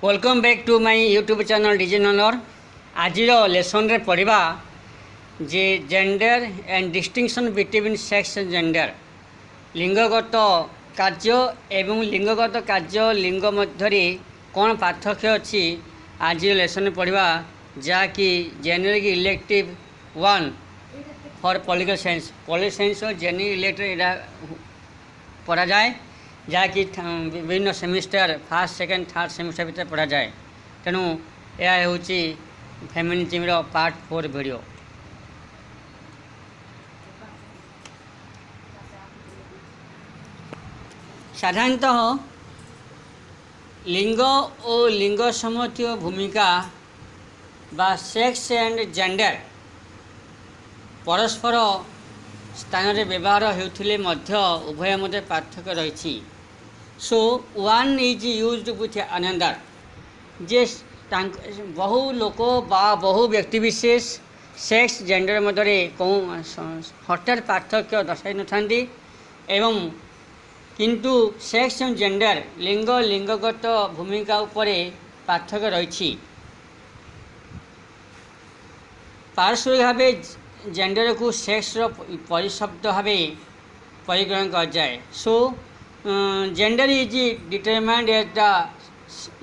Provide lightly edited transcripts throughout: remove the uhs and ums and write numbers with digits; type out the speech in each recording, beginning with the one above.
Welcome back to my YouTube channel DJ ननर। आज lesson रे पढ़ा जे gender and distinction between sex and gender लिंगगत कार्य एवं लिंगगत कार्य लिंग मध्य कौन पार्थक्य अच्छी आज लेसन पढ़ा जहाँकि generic elective 1 for political science और जेनेरिक इलेक्टिव पढ़ा जाए जहाँकि विभिन्न semester first second third semester भितर पढ़ा जाए। तेणु यह हूँ फेमिनिज्म पार्ट 4 वीडियो। साधारणतः लिंग और लिंग सम्बन्धीय भूमिका बा सेक्स एंड जेंडर परस्पर स्थान रे व्यवहार होउथिले मध्य उभय मध्य पार्थक्य रही। So one is used with another जे बहु लोक बा बहु व्यक्ति विशेष सेक्स जेंडर मध्य कौन हठात पार्थक्य दर्शाई नथांती एवं किंतु सेक्स एंड जेंडर लिंग लिंगगत भूमिका उपरे पार्थक्य रही। पारस्परिक भाव जेंडर को सेक्स परिशब्द भाव परिग्रहण कर जाए। So gender is determined as the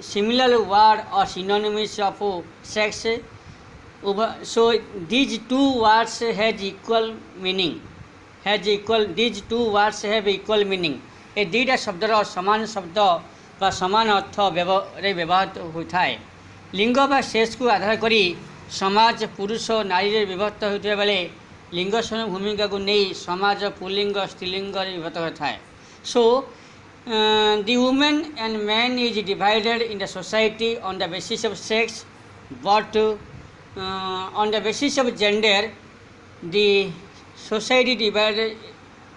similar word और synonyms of sex. So these two words has equal meaning. These two words have equal meaning. ये दुईटा शब्दर समान शब्द बा समान अर्थ व्यवहार होता है। लिंग बा सेक्स को आधार करी समाज पुरुष और नारी विभक्त होता बेले लिंग समय भूमिका को नहीं समाज पुल्लिंग स्त्रीलिंग विभक्त होता है। So the women and men is divided in the society on the basis of sex, but on the basis of gender the society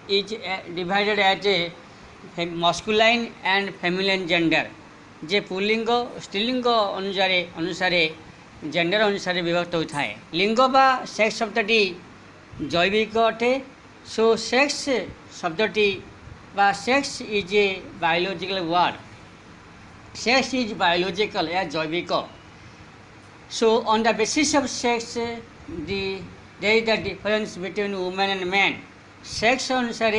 is divided as a masculine and feminine gender. J pulling स्त्रीलिंग अनुसार gender अनुसार विभक्त होता है। लिंग बा sex शब्दटी जैविक अटे। सो सेक्स शब्दटी बा sex is a biological word. Sex is biological या जैविक। So on the basis of sex there is the difference between women and man. Sex अनुसार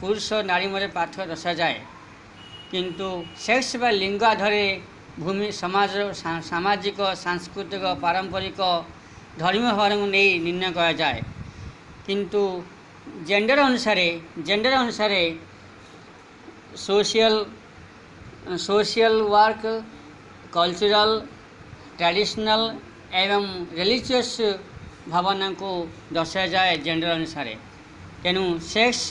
पुरुष और नारी मध्य पार्थक्य दर्शा जाए किंतु सेक्स बा लिंग आधार भूमि समाज सामाजिक सांस्कृतिक पारंपरिक धर्म भाव को नहीं निर्णय करा जाए किंतु जेंडर अनुसार सोशल वर्क कल्चरल ट्रेडिशनल एवं रिलीजियस भावना को दर्शा जाए जेंडर अनुसार। तेणु सेक्स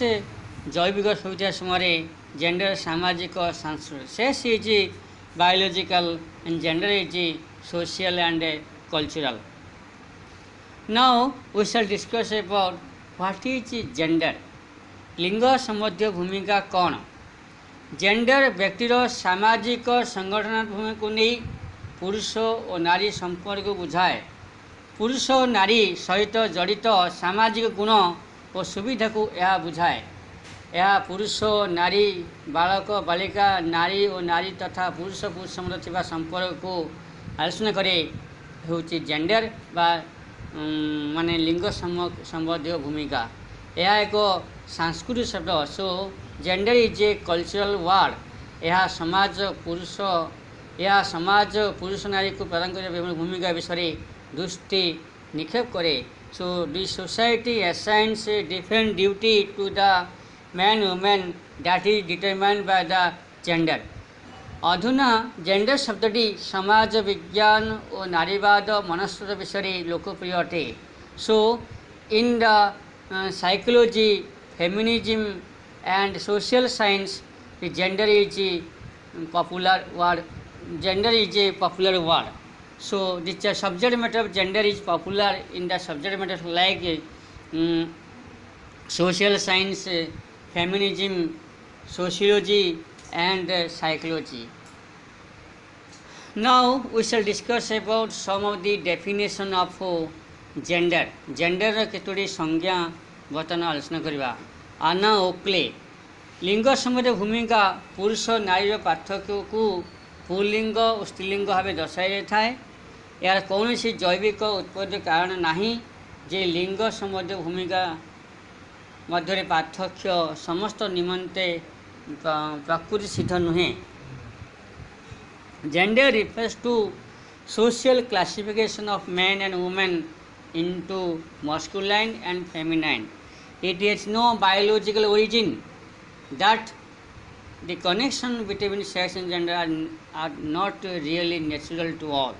जैविक होता समय जेंडर सामाजिक सांस्कृतिक। Sex is biological and gender is social and cultural. Now we shall discuss about what is gender. लिंग संबंधी भूमिका कौन। जेंडर व्यक्तिर सामाजिक संगठन भूमि को नहीं पुरुष और नारी संपर्क को बुझाए। पुरुष और नारी सहित जड़ित सामाजिक गुण और सुविधा को यह बुझाए। यह पुरुष नारी बालक बालिका नारी और नारी तथा पुरुष पुरुष मध्य संपर्क को आलोचना करे हूँ जेंडर बा माने लिंग संबंधी भूमिका। यह एक सांस्कृतिक शब्द। सो gender is a cultural word. यह समाज पुरुष नारी को प्रदान कर विभिन्न भूमिका विषय दृष्टि निक्षेप करे। So this society assigns different duty to the man women that is determined by the gender. अधुना जेंडर शब्दटी समाज विज्ञान और नारीवाद मनस्तत्व विषय लोकप्रिय अटे। So in the psychology feminism and social science gender is popular word. Gender is a popular word. So this subject matter of gender is popular in the subject matter like social science, feminism, sociology and psychology. Now we shall discuss about some of the definition of gender. Gender केतोटी संज्ञा बर्तमान आलोचना करवा। आना ओक्ले लिंग संबंधी भूमिका पुरुष नारी पार्थक्य को पुल्लिंग और स्त्रीलिंग भाव दर्शाई था। यार कौन सी जैविक उत्पत्ति कारण नहीं जे लिंग संबंधी भूमिका मध्य पार्थक्य समस्त निमंते प्रकृति सिद्ध नुहे। Gender refers to social classification of men and women into masculine and feminine. It has no biological origin. That the connection between sex and gender are not really natural to all.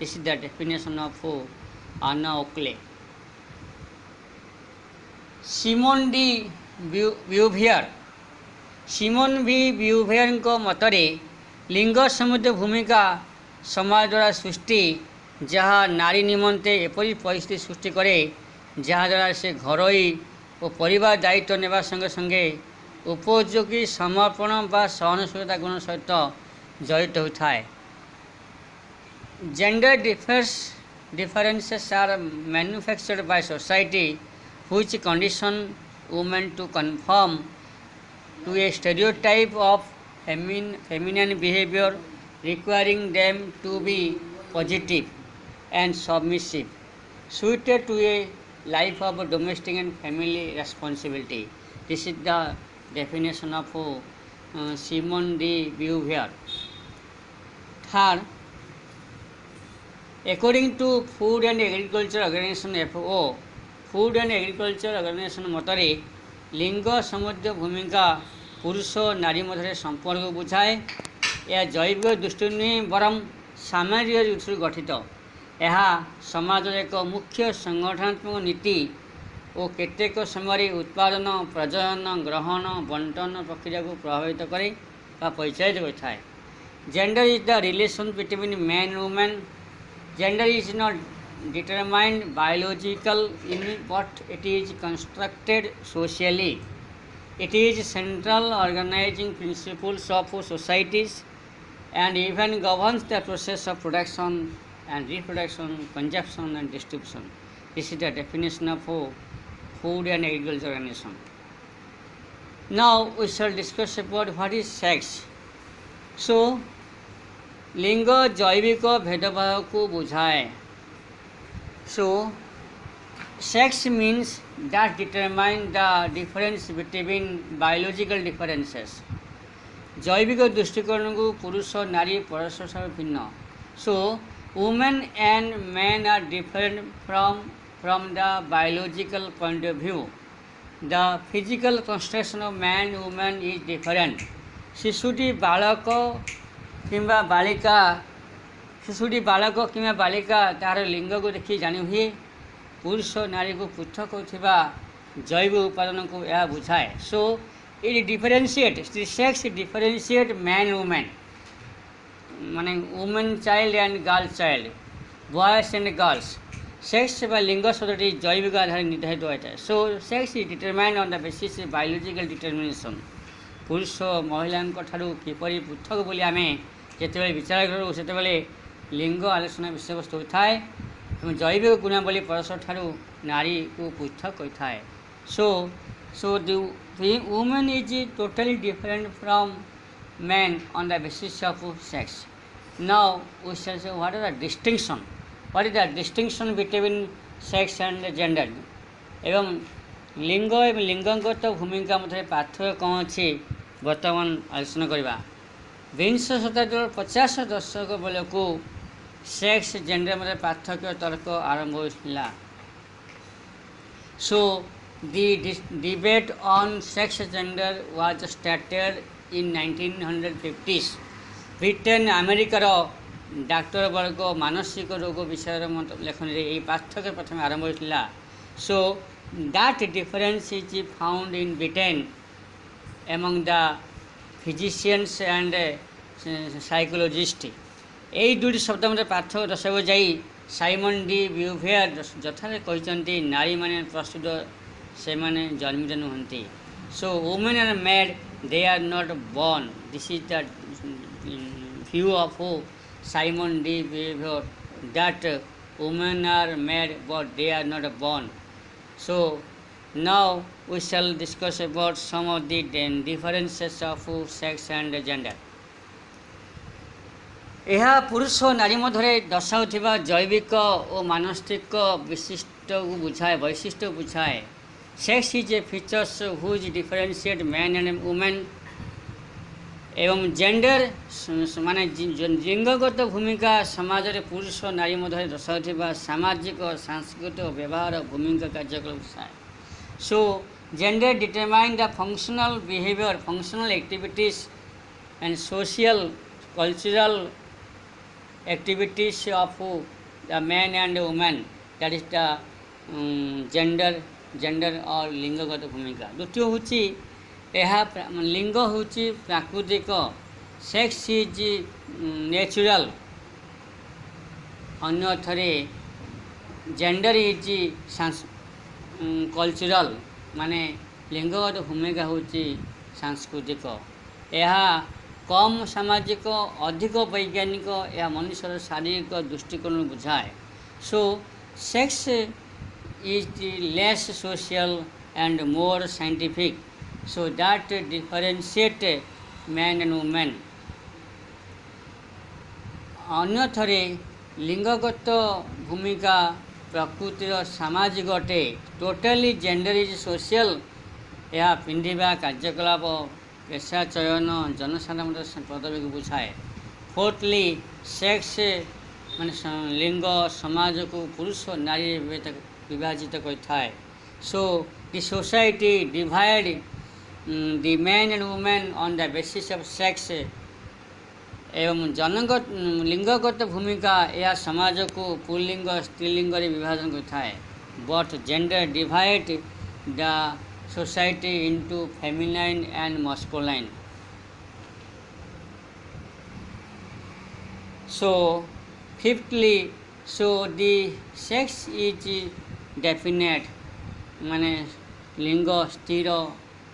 This is the definition of Anna Oakley. Simon D. Beauvoir. Simon B. Beauvoir को मतरे लिंग संबंधी भूमिका समाज द्वारा सृष्टि जहाँ नारी निमंते एपरी परिस्थिति सृष्टि करे जहाँ द्वारा से घरोई और परिवार दायित्व नेबा संगे संगे उपयोगी समर्पण बा सहनशीलता गुण सहित जड़ित होता है। Gender differences are manufactured by society which condition women to conform to a stereotype of feminine behavior requiring them to be positive and submissive, suited to a life of domestic and family responsibility. This is the definition of Simon D. Beauvoir. Third, according to Food and Agriculture Organization FAO, Food and Agriculture Organization मतरे लिंग संबंधी भूमिका पुरुष और नारी मध्य संपर्क बुझाए। यह जैविक दृष्टि नुहे बरम सामाजिक दृष्टि गठित। यह समाज एक मुख्य संगठनात्मक नीति और केतेक समय उत्पादन प्रजनन ग्रहण बंटन प्रक्रिया को प्रभावित करे परिचालित करता है। Gender is the relation between man and women. Gender is not determined biological in but it is constructed socially. It is central organizing principles of societies and even governs the process of production and reproduction, consumption and distribution. This is the definition of Food and Agriculture Organization. Now we shall discuss about what is sex. So, लिंग जैविक भेदभाव को बुझाए। So, sex means that determine the difference between biological differences. जैविक दृष्टिकोण को पुरुष और नारी परस्पर भिन्न। So women and men are different from the biological point of view. The physical construction of man and woman is different. शिशुटी बालक किंबा बालिका तार लिंग को देखि जानी हुए। पुरुष और नारी को पृथक होता जैव उपादान को यह बुझाए। So it differentiate sex differentiate man women माने women child and girl child boys and girls. Sex बा लिंग शब्दटी जैविक आधार निर्धारित होता है। So sex is determined on the basis biological determination. पुरुष महिला किपरि पृथक बोली आम जिते विचार करूँ से लिंग आलोचना विषय वस्तु होता है। जैविक गुणावली परस्पर नारी को पृथक होता है। So the women is totally different from man on the basis of sex. Now we shall say what is the distinction. What is the distinction between sex and gender. एवं लिंग एवं लिंगगत भूमिका मध्य पार्थक्य कौन अच्छी बर्तमान आलोचना करवा। विंश शताब्दी 50 दशक बेलू सेक्स जेंडर मध्य पार्थक्य तर्क आरंभ होता। So the debate on sex gender was started in 1950s। Britain अमेरिकार डाक्टर वर्ग मानसिक रोग विषय लेखन ये पार्थक्य प्रथम आरंभ होता। सो that difference is found in Britain among the physicians and psychologist. यही दुईटी शब्द मध्य पार्थक्य दर्शाइब जा साइमन डी ब्यूवेयर यथार्थ कहते नारी माने प्रस्तुत से माने जन्मित नुहति। So women are made they are not born. This is the view of Simone de Beauvoir that women are made but they are not born. So now we shall discuss about some of the differences of sex and gender. ଏହା ପୁରୁଷ ଓ ନାରୀ ମଧ୍ୟରେ ଦର୍ଶାଉଥିବା ଜୈବିକ ଓ ମାନସିକ ବିଶିଷ୍ଟକୁ ବୁଝାଏ ବୈଶିଷ୍ଟ୍ୟକୁ ବୁଝାଏ। Sex is a features ହୁଇଜ୍ differentiate man and women ଏବଂ gender ମାନେ ଲିଙ୍ଗଗତ ଭୂମିକା ସମାଜରେ ପୁରୁଷ ଓ ନାରୀ ମଧ୍ୟରେ ଦର୍ଶାଉଥିବା ସାମାଜିକ ସାଂସ୍କୃତିକ ବ୍ୟବହାର ଭୂମିକା କାର୍ଯ୍ୟକଳାପ ବୁଝାଏ। So gender determine the functional behavior, functional activities and social cultural activities of the man and woman, that is the gender or लिंगगत भूमिका। द्वितीय होची ଏହା लिंग होची प्राकृतिक, सेक्स इज नेचुरल। अन्य थरे जेंडर इज कल्चरल, माने लिंगगत भूमिका होची सांस्कृतिक। यह कम सामाजिक अधिक वैज्ञानिक, यह मनुष्यर शारीरिक दृष्टिकोण बुझाए। सो sex is less social and more scientific, so that differentiate man and woman। अन्यथरे लिंगगत भूमिका प्रकृतिर सामाजिक अटे। टोटली जेंडर इज सोशल, यह पिंधिबा कार्यकलाप पेशा चयन जनसाधारण पदवी को बुझाए। फोर्थली सेक्स माने लिंग समाज को पुरुष और नारी विभाजित करथाए। So the society divide the man and woman on the basis of sex। एवं जनगत लिंगगत भूमिका यह समाज को पुल्लिंग स्त्रीलिंग विभाजन करता है। But gender divide the society into feminine and masculine. So fifthly, so the sex is definite, माने लिंग स्थिर,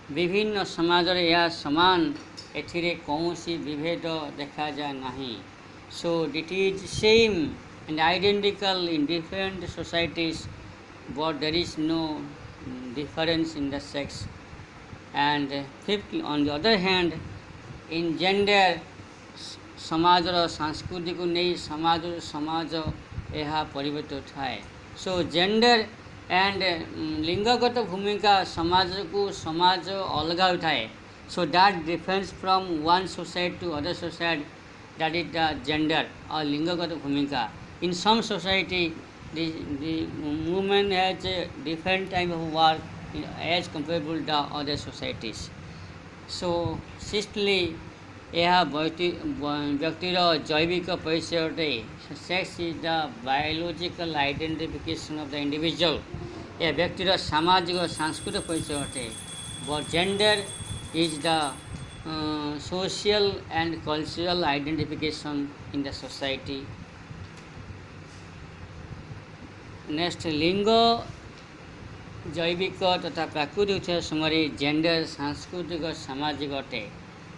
विभिन्न समाज यह समान, एथिरे कौनसी विभेद देखा जाए नहीं। So it is same and identical in different societies, but there is no difference in the sex. And fifth, on the other hand, in gender समाजर संस्कृति को नहीं समाज यह परिवर्तित थाए। सो जेंडर एंड लिंगगत भूमिका समाज को समाज अलग उठाए। So that difference from one society to other society, that is the gender और लिंगगत भूमिका। In some society the women has a different type of work as comparable to other societies. So sixthly, यह व्यक्तिर जैविक परिचय अटे। Sex is the biological identification of the individual, यह व्यक्तिर सामाजिक और सांस्कृतिक परिचय अटे। But gender is the social and cultural identification in the society. Next, लिंग जैविक तथा प्राकृतिक समय जेंडर सांस्कृतिक सामाजिक अटे।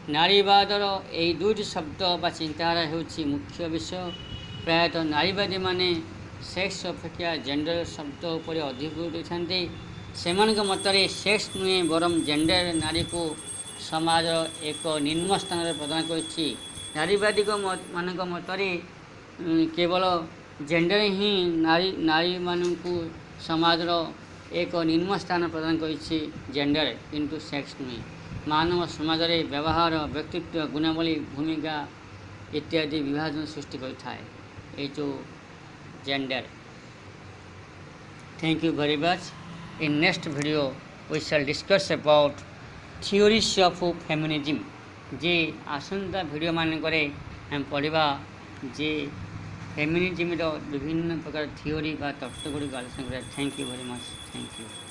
नारीवादर यही दुईट शब्द बा चिंताधारा होची मुख्य विषय। प्रायतः नारीवादी माने सेक्स अपेक्षा जेंडर शब्द उपर अधिक गुरुत्व देते। सेमानक मतरे सेक्स नुहे बरम जेंडर नारी को समाज एक निम्न स्थान प्रदान करिछि। नारीवादी मानक मतरे केवल जेंडर ही नारी मानकु समाज एक निम्न स्थान प्रदान करिछि जेंडर, किंतु सेक्स नुहे। मानव समाज रे व्यवहार, व्यक्तित्व, गुणावली, भूमिका इत्यादि विभाजन सृष्टि करता है ये जो gender. Thank you very much. In next video we shall discuss about theories of feminism. जे आसंता वीडियो मान करे हम पढ़ा जे फेमिनिज्म विभिन्न प्रकार थियोरी बा तत्व गुड़ी आलोचना करें। Thank you very much. Thank you.